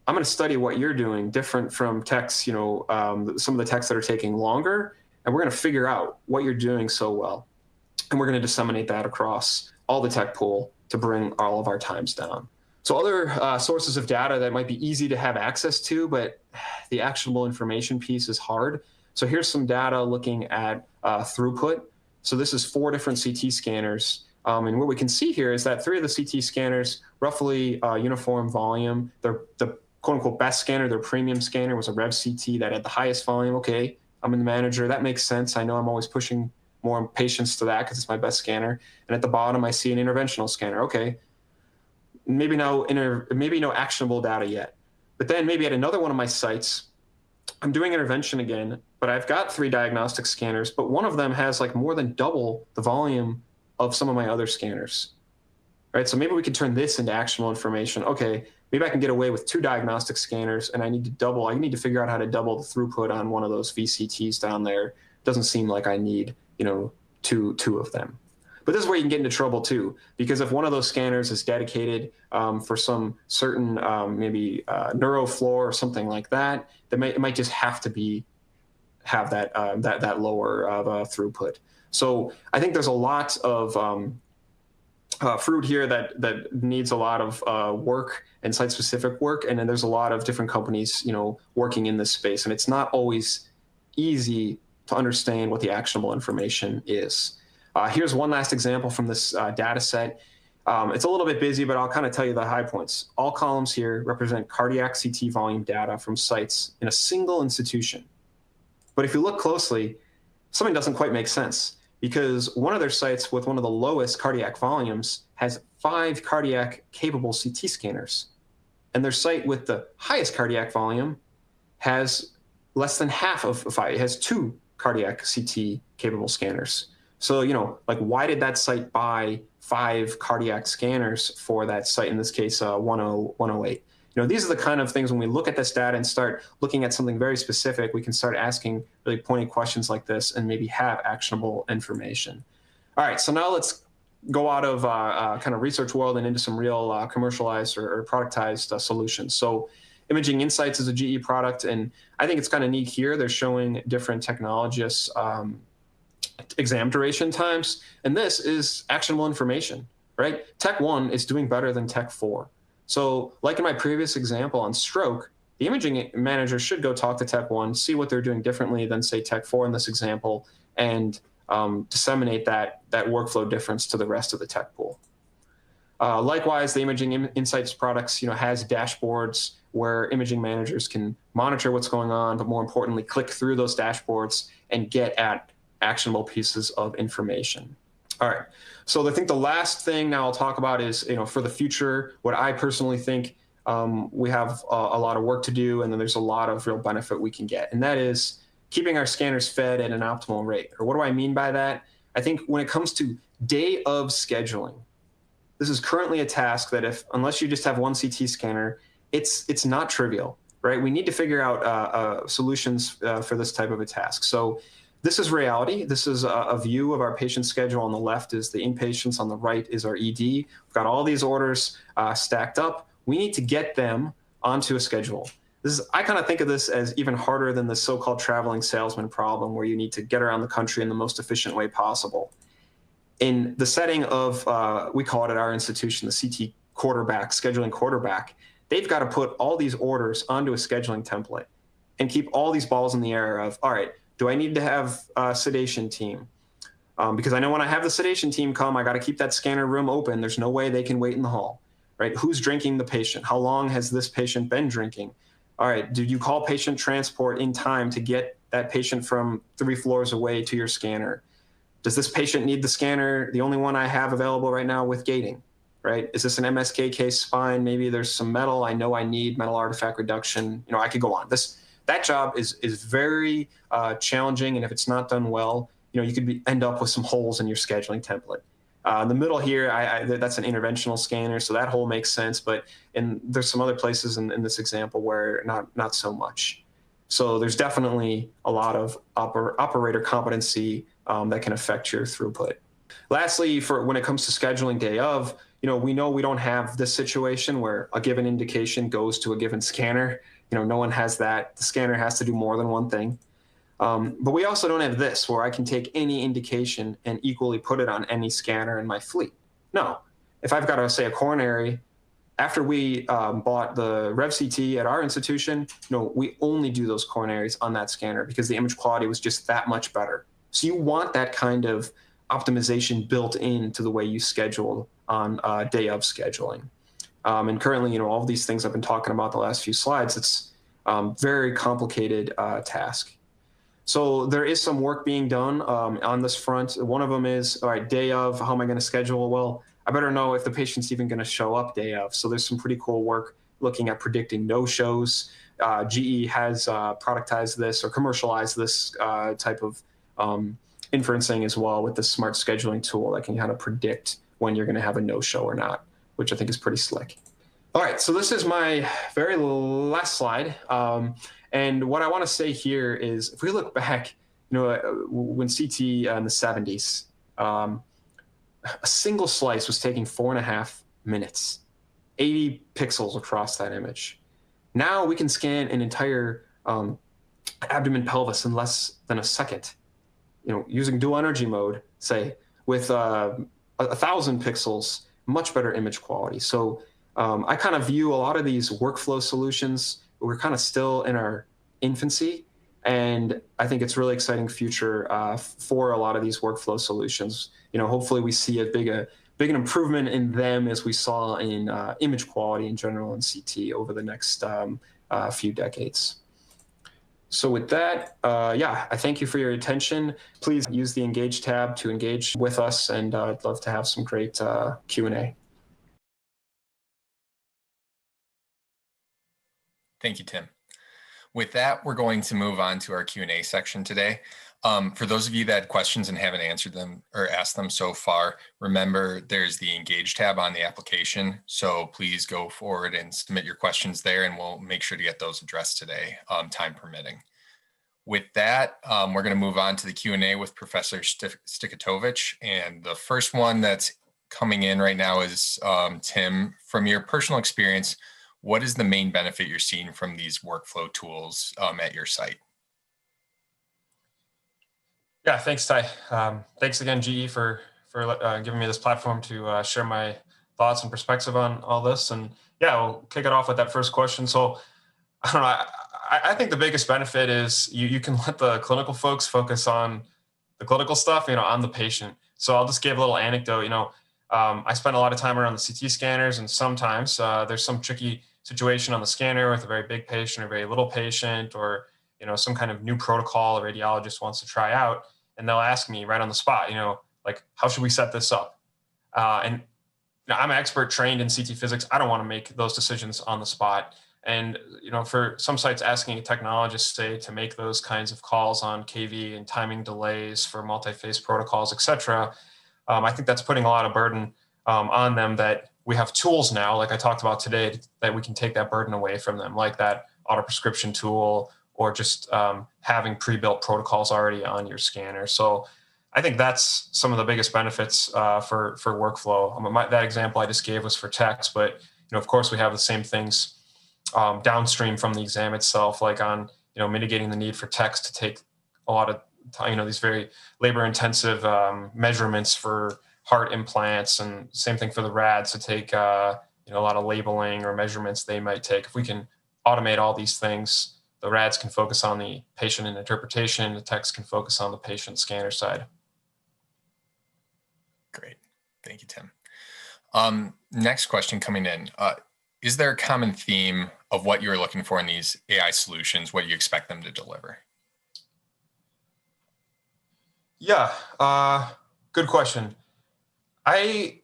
I'm going to study what you're doing different from techs, some of the techs that are taking longer, and we're going to figure out what you're doing so well. And we're going to disseminate that across all the tech pool to bring all of our times down. So other sources of data that might be easy to have access to, but the actionable information piece is hard. So here's some data looking at throughput. So this is 4 different CT scanners. And what we can see here is that 3 of the CT scanners, roughly uniform volume. The quote unquote best scanner, their premium scanner, was a Rev CT that had the highest volume. Okay, I'm the manager. That makes sense. I know I'm always pushing more patients to that because it's my best scanner. And at the bottom, I see an interventional scanner. Okay, maybe no actionable data yet. But then maybe at another one of my sites, I'm doing intervention again, but I've got 3 diagnostic scanners, but one of them has like more than double the volume of some of my other scanners. Right? So maybe we can turn this into actionable information. Okay, maybe I can get away with 2 diagnostic scanners, and I need to figure out how to double the throughput on one of those VCTs down there. Doesn't seem like I need, two of them. But this is where you can get into trouble too, because if one of those scanners is dedicated for some certain maybe neurofloor or something like that, it might just have to have that lower throughput. So I think there's a lot of fruit here that needs a lot of work and site-specific work, and then there's a lot of different companies working in this space, and it's not always easy to understand what the actionable information is. Here's one last example from this data set. It's a little bit busy, but I'll kind of tell you the high points. All columns here represent cardiac CT volume data from sites in a single institution. But if you look closely, something doesn't quite make sense, because one of their sites with one of the lowest cardiac volumes has 5 cardiac capable CT scanners. And their site with the highest cardiac volume has less than half of 5. It has 2 cardiac CT capable scanners. So, why did that site buy 5 cardiac scanners for that site, in this case, 108? These are the kind of things when we look at this data and start looking at something very specific, we can start asking really pointed questions like this and maybe have actionable information. All right, so now let's go out of kind of research world and into some real commercialized or productized solutions. So Imaging Insights is a GE product, and I think it's kind of neat here. They're showing different technologists exam duration times, and this is actionable information, right? Tech 1 is doing better than Tech 4. So like in my previous example on stroke, the imaging manager should go talk to Tech 1, see what they're doing differently than, say, Tech 4 in this example, and disseminate that workflow difference to the rest of the tech pool. Likewise, the Imaging Insights products has dashboards where imaging managers can monitor what's going on, but more importantly, click through those dashboards and get at actionable pieces of information. All right, so I think the last thing now I'll talk about is, for the future, what I personally think we have a lot of work to do, and then there's a lot of real benefit we can get, and that is keeping our scanners fed at an optimal rate. Or what do I mean by that? I think when it comes to day of scheduling, this is currently a task that unless you just have one CT scanner, it's not trivial, right? We need to figure out solutions for this type of a task. So this is reality. This is a view of our patient schedule. On the left is the inpatients. On the right is our ED. We've got all these orders stacked up. We need to get them onto a schedule. I kind of think of this as even harder than the so-called traveling salesman problem, where you need to get around the country in the most efficient way possible. In the setting of, we call it at our institution, the CT quarterback, scheduling quarterback, they've got to put all these orders onto a scheduling template and keep all these balls in the air of, all right, do I need to have a sedation team? Because I know when I have the sedation team come, I got to keep that scanner room open. There's no way they can wait in the hall, right? Who's drinking the patient? How long has this patient been drinking? All right, did you call patient transport in time to get that patient from 3 floors away to your scanner? Does this patient need the scanner, the only one I have available right now, with gating, right? Is this an MSK case spine? Maybe there's some metal. I know I need metal artifact reduction. I could go on. That job is very challenging, and if it's not done well, you could end up with some holes in your scheduling template. In the middle here, that's an interventional scanner, so that whole makes sense. But there's some other places in this example where not so much. So there's definitely a lot of operator competency that can affect your throughput. Lastly, for when it comes to scheduling day of, we know we don't have this situation where a given indication goes to a given scanner. No one has that. The scanner has to do more than one thing. But we also don't have this where I can take any indication and equally put it on any scanner in my fleet. No, if I've got to say a coronary, after we bought the RevCT at our institution, we only do those coronaries on that scanner because the image quality was just that much better. So you want that kind of optimization built into the way you schedule on day of scheduling. And currently, all of these things I've been talking about the last few slides, it's very complicated task. So there is some work being done on this front. One of them is, all right, day of, how am I going to schedule? Well, I better know if the patient's even going to show up day of. So there's some pretty cool work looking at predicting no-shows. GE has productized this or commercialized this type of inferencing as well with the smart scheduling tool that can kind of predict when you're going to have a no-show or not, which I think is pretty slick. All right, so this is my very last slide. And what I want to say here is, if we look back, when CT in the 70s, a single slice was taking 4.5 minutes, 80 pixels across that image. Now we can scan an entire abdomen pelvis in less than a second, using dual energy mode, say, with 1,000 pixels, much better image quality. So I kind of view a lot of these workflow solutions, we're kind of still in our infancy. And I think it's really exciting future for a lot of these workflow solutions. Hopefully we see a big an improvement in them as we saw in image quality in general in CT over the next few decades. So with that, I thank you for your attention. Please use the Engage tab to engage with us, and I'd love to have some great Q&A. Thank you, Tim. With that, we're going to move on to our Q&A section today. For those of you that had questions and haven't answered them or asked them so far, remember there's the Engage tab on the application. So please go forward and submit your questions there, and we'll make sure to get those addressed today, time permitting. With that, we're going to move on to the Q&A with Professor Stikatovich. And the first one that's coming in right now is, Tim, from your personal experience, what is the main benefit you're seeing from these workflow tools at your site? Yeah, thanks, Ty. Thanks again, GE, for giving me this platform to share my thoughts and perspective on all this. And yeah, we'll kick it off with that first question. So I don't know. I think the biggest benefit is you can let the clinical folks focus on the clinical stuff, on the patient. So I'll just give a little anecdote. I spend a lot of time around the CT scanners, and sometimes there's some tricky situation on the scanner with a very big patient or very little patient, or some kind of new protocol a radiologist wants to try out, and they'll ask me right on the spot, like, how should we set this up? And I'm an expert trained in CT physics. I don't want to make those decisions on the spot. And for some sites, asking a technologist, say, to make those kinds of calls on KV and timing delays for multi-phase protocols, et cetera, I think that's putting a lot of burden on them, that we have tools now, like I talked about today, that we can take that burden away from them, like that auto prescription tool, or just having pre-built protocols already on your scanner. So I think that's some of the biggest benefits for workflow. That example I just gave was for techs, but of course we have the same things downstream from the exam itself, like on mitigating the need for techs to take a lot of time, these very labor-intensive measurements for heart implants, and same thing for the rads to take a lot of labeling or measurements they might take. If we can automate all these things, the rads can focus on the patient and interpretation, the techs can focus on the patient scanner side. Great. Thank you, Tim. Next question coming in. Is there a common theme of what you're looking for in these AI solutions, what you expect them to deliver? Yeah, good question. I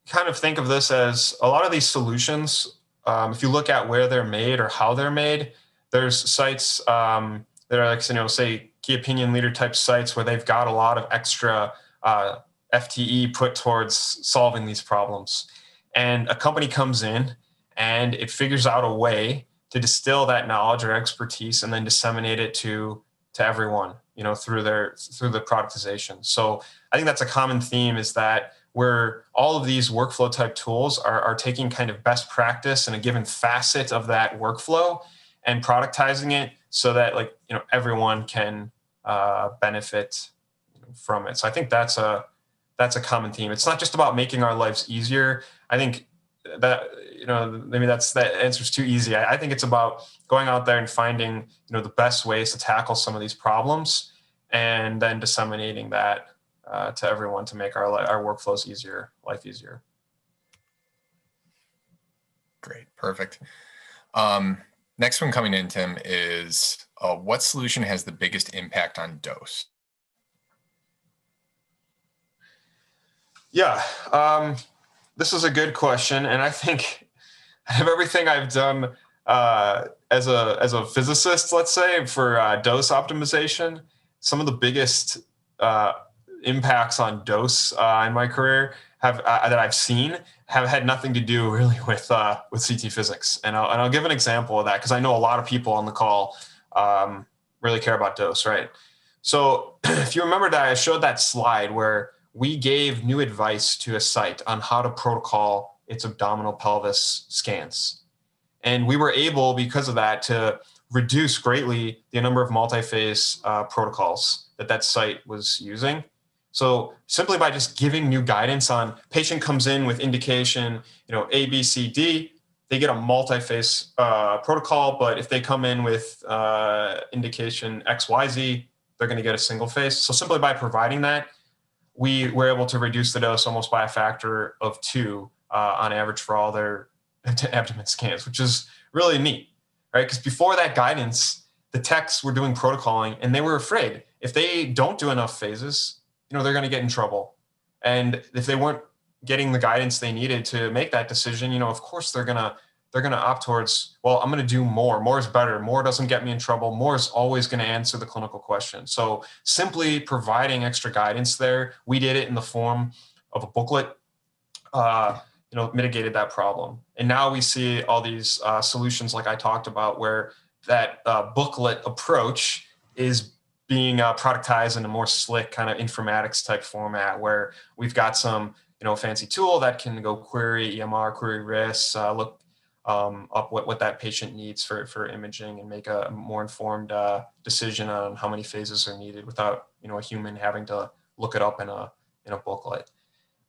kind of think of this as a lot of these solutions, if you look at where they're made or how they're made, there's sites that are like, say, key opinion leader type sites where they've got a lot of extra FTE put towards solving these problems. And a company comes in and it figures out a way to distill that knowledge or expertise and then disseminate it to everyone, through the productization. So I think that's a common theme, is that where all of these workflow type tools are taking kind of best practice in a given facet of that workflow and productizing it so that everyone can benefit from it. So I think that's a common theme. It's not just about making our lives easier. I think that maybe that answer's too easy. I think it's about going out there and finding the best ways to tackle some of these problems, and then disseminating that to everyone to make our workflows easier, life easier. Great, perfect. Next one coming in, Tim, is what solution has the biggest impact on dose? Yeah, this is a good question, and I think out of everything I've done as a physicist, let's say, for dose optimization, some of the biggest impacts on dose in my career that I've seen have had nothing to do really with CT physics, and I'll give an example of that, because I know a lot of people on the call really care about dose, right? So if you remember that I showed that slide where we gave new advice to a site on how to protocol its abdominal pelvis scans. And we were able, because of that, to reduce greatly the number of multi-phase protocols that site was using. So simply by just giving new guidance on, patient comes in with indication, A, B, C, D, they get a multi-phase protocol, but if they come in with indication X, Y, Z, they're going to get a single phase. So simply by providing that, we were able to reduce the dose almost by a factor of 2 on average for all their abdomen scans, which is really neat, right? Because before that guidance, the techs were doing protocoling and they were afraid if they don't do enough phases, they're going to get in trouble. And if they weren't getting the guidance they needed to make that decision, of course they're going to opt towards, well, I'm going to do more. More is better. More doesn't get me in trouble. More is always going to answer the clinical question. So simply providing extra guidance there, we did it in the form of a booklet, mitigated that problem. And now we see all these solutions like I talked about, where that booklet approach is being productized in a more slick kind of informatics type format, where we've got some fancy tool that can go query EMR, query risks, look up what that patient needs for imaging, and make a more informed decision on how many phases are needed without a human having to look it up in a booklet.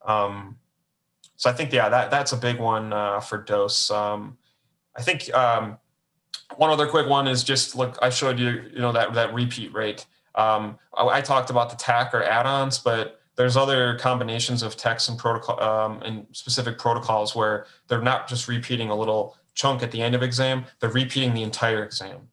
So I think that's a big one for dose. I think one other quick one is just look. I showed you that repeat rate. I talked about the TAC or add-ons, but there's other combinations of text and protocol and specific protocols where they're not just repeating a little chunk at the end of exam, they're repeating the entire exam.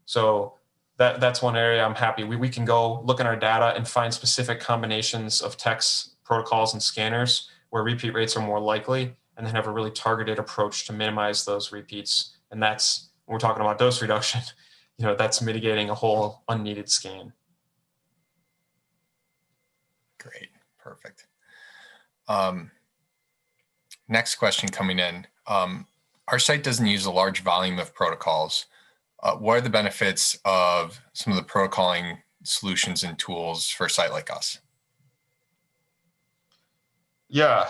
So that's one area I'm happy. We can go look in our data and find specific combinations of text, protocols, and scanners where repeat rates are more likely, and then have a really targeted approach to minimize those repeats. And that's, when we're talking about dose reduction, that's mitigating a whole unneeded scan. Great, perfect. Next question coming in. Our site doesn't use a large volume of protocols. What are the benefits of some of the protocoling solutions and tools for a site like us? Yeah,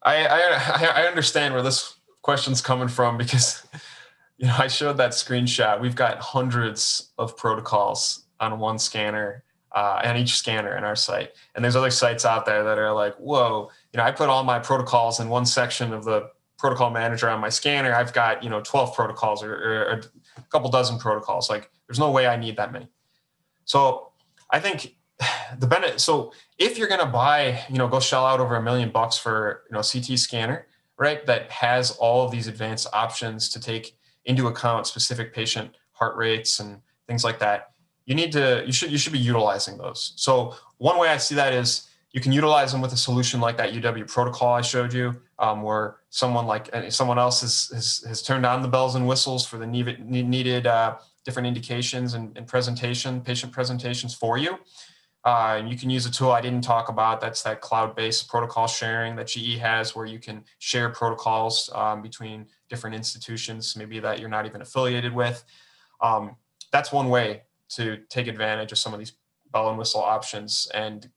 I understand where this question's coming from, because I showed that screenshot. We've got hundreds of protocols on one scanner, on each scanner in our site. And there's other sites out there that are like, whoa, I put all my protocols in one section of the protocol manager on my scanner. I've got 12 protocols or a couple dozen protocols. Like, there's no way I need that many. So I think the benefit. So if you're going to buy, go shell out over $1 million for CT scanner, right, that has all of these advanced options to take into account specific patient heart rates and things like that, you should be utilizing those. So one way I see that is you can utilize them with a solution like that UW protocol I showed you, where someone else has turned on the bells and whistles for the needed different indications and patient presentations for you. You can use a tool I didn't talk about. That's that cloud-based protocol sharing that GE has, where you can share protocols between different institutions, maybe that you're not even affiliated with. That's one way to take advantage of some of these bell and whistle options and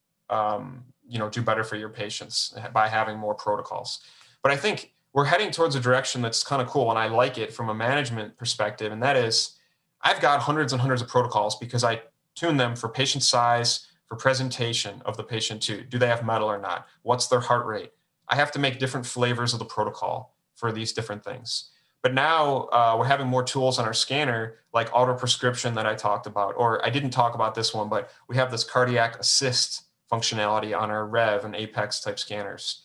do better for your patients by having more protocols. But I think we're heading towards a direction that's kind of cool, and I like it from a management perspective, and that is I've got hundreds and hundreds of protocols because I tune them for patient size, for presentation of the patient too. Do they have metal or not? What's their heart rate? I have to make different flavors of the protocol for these different things. But now we're having more tools on our scanner, like auto prescription that I talked about, or I didn't talk about this one, but we have this cardiac assist functionality on our Rev and Apex type scanners.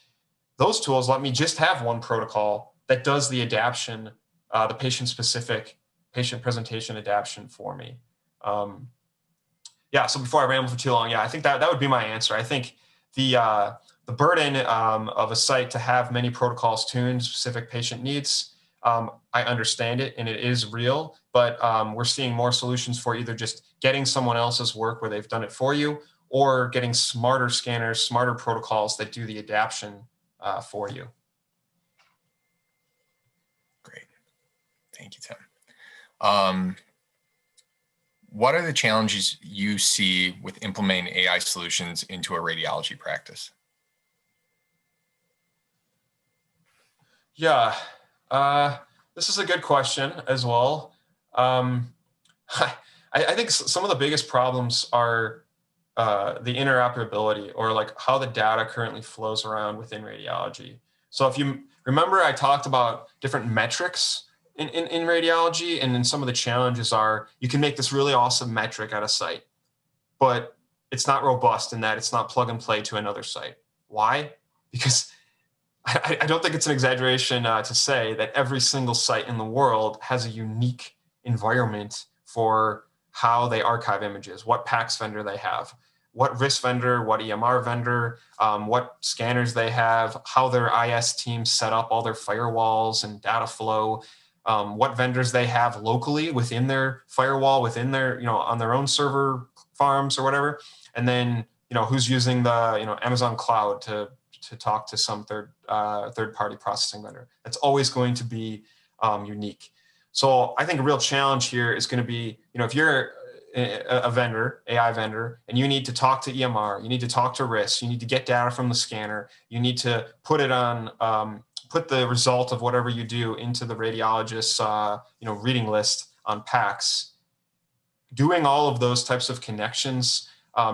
Those tools let me just have one protocol that does the adaption, the patient-specific patient presentation adaption for me. So before I ramble for too long, I think that would be my answer. I think the burden of a site to have many protocols tuned to specific patient needs, I understand it, and it is real, but we're seeing more solutions for either just getting someone else's work where they've done it for you, or getting smarter scanners, smarter protocols that do the adaption for you. Great. Thank you, Tim. What are the challenges you see with implementing AI solutions into a radiology practice? Yeah, this is a good question as well. I think some of the biggest problems are the interoperability, or like how the data currently flows around within radiology. So if you remember, I talked about different metrics in radiology, and then some of the challenges are you can make this really awesome metric at a site, but it's not robust in that it's not plug and play to another site. Why? Because I don't think it's an exaggeration to say that every single site in the world has a unique environment for how they archive images, what PACS vendor they have, what RIS vendor, what EMR vendor, what scanners they have, how their IS teams set up all their firewalls and data flow, what vendors they have locally within their firewall, within their, on their own server farms or whatever. And then, who's using the, Amazon cloud to talk to some third-party processing vendor. That's always going to be unique. So I think a real challenge here is going to be, if you're a vendor, AI vendor, and you need to talk to EMR, you need to talk to RIS, you need to get data from the scanner, you need to put it on, put the result of whatever you do into the radiologist's, reading list on PACS. Doing all of those types of connections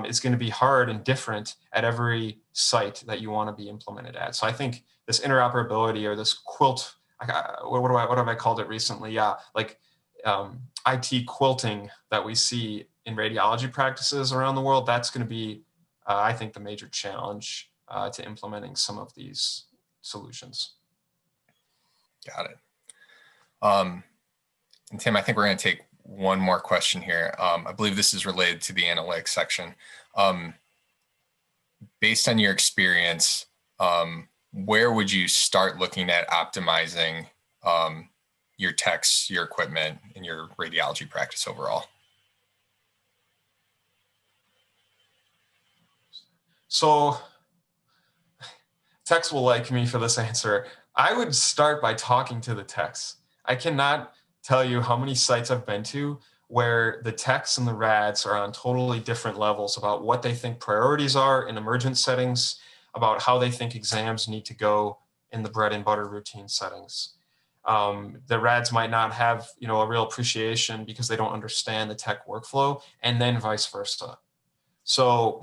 is going to be hard and different at every site that you want to be implemented at. So I think this interoperability, or this quilt, what have I called it recently? IT quilting that we see in radiology practices around the world, that's going to be, I think, the major challenge to implementing some of these solutions. Got it. And Tim, I think we're going to take one more question here. I believe this is related to the analytics section. Based on your experience, where would you start looking at optimizing your techs, your equipment, and your radiology practice overall? So techs will like me for this answer. I would start by talking to the techs. I cannot tell you how many sites I've been to where the techs and the rads are on totally different levels about what they think priorities are in emergent settings, about how they think exams need to go in the bread and butter routine settings. The rads might not have, a real appreciation because they don't understand the tech workflow, and then vice versa. So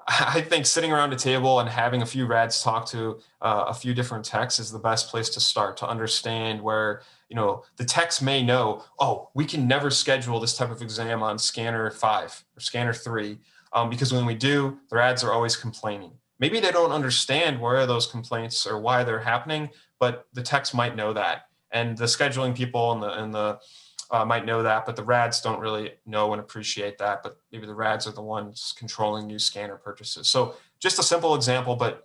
I think sitting around a table and having a few rads talk to a few different techs is the best place to start, to understand where, the techs may know, oh, we can never schedule this type of exam on scanner 5 or scanner 3, because when we do, the rads are always complaining. Maybe they don't understand where those complaints or why they're happening, but the techs might know that. And the scheduling people and the might know that, but the rads don't really know and appreciate that. But maybe the rads are the ones controlling new scanner purchases. So just a simple example, but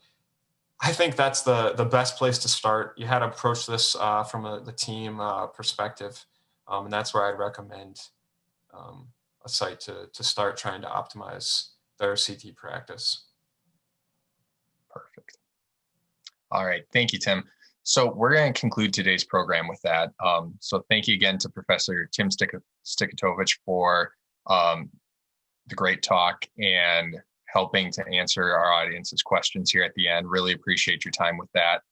I think that's the best place to start. You had to approach this from the team perspective, and that's where I'd recommend a site to start trying to optimize their CT practice. Perfect. All right. Thank you, Tim. So we're going to conclude today's program with that. So thank you again to Professor Tim Stikatovich for the great talk and helping to answer our audience's questions here at the end. Really appreciate your time with that.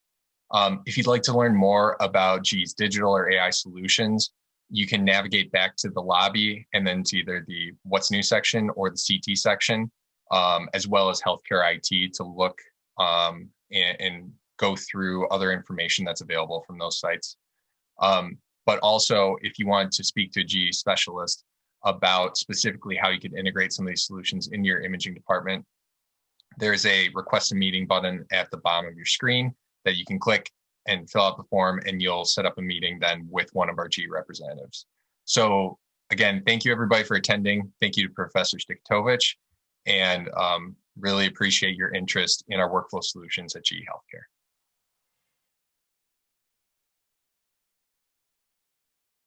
If you'd like to learn more about GE's digital or AI solutions, you can navigate back to the lobby and then to either the What's New section or the CT section, as well as Healthcare IT to look and go through other information that's available from those sites. But also, if you want to speak to a GE specialist about specifically how you could integrate some of these solutions into your imaging department, there's a request a meeting button at the bottom of your screen that you can click and fill out the form, and you'll set up a meeting then with one of our GE representatives. So again, thank you everybody for attending. Thank you to Professor Stikatovich, and really appreciate your interest in our workflow solutions at GE Healthcare.